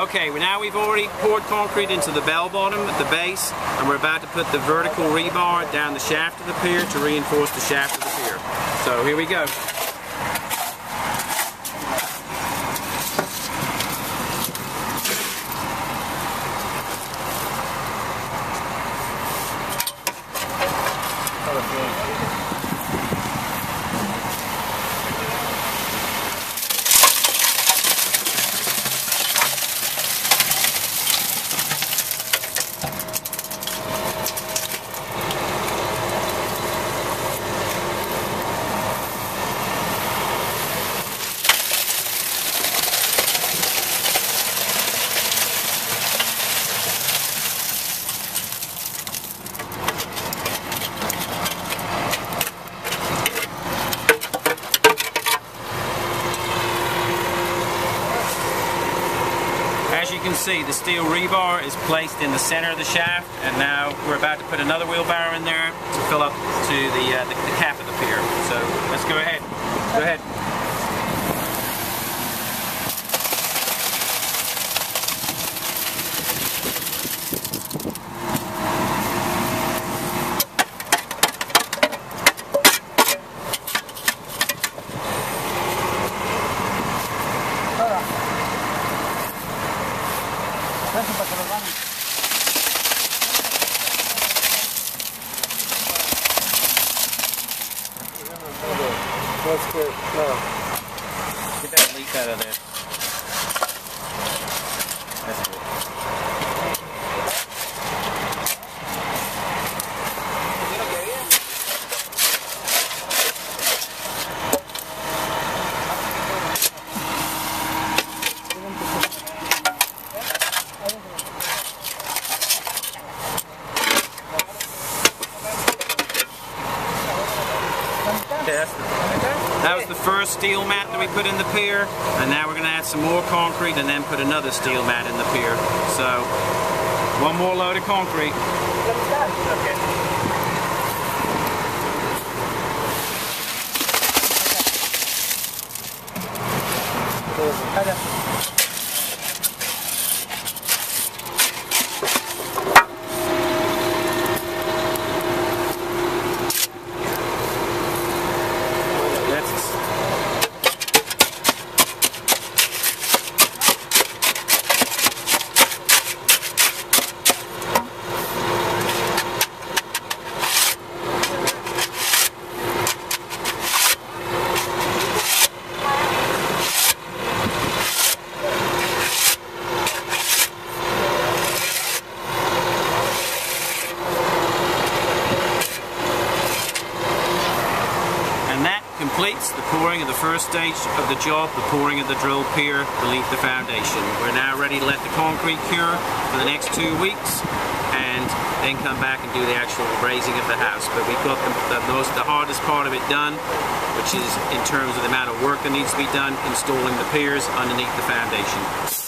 Okay, well now we've already poured concrete into the bell bottom at the base, and we're about to put the vertical rebar down the shaft of the pier to reinforce the shaft of the pier. So here we go. As you can see, the steel rebar is placed in the center of the shaft, and now we're about to put another wheelbarrow in there to fill up to the cap of the pier. So let's go ahead. Go ahead. That's good. No. Get that leak out of there. That's good. That was the first steel mat that we put in the pier, and now we're going to add some more concrete and then put another steel mat in the pier. So, one more load of concrete. Okay. Completes the pouring of the first stage of the job, the pouring of the drilled pier beneath the foundation. We're now ready to let the concrete cure for the next 2 weeks and then come back and do the actual raising of the house. But we've got the hardest part of it done, which is in terms of the amount of work that needs to be done installing the piers underneath the foundation.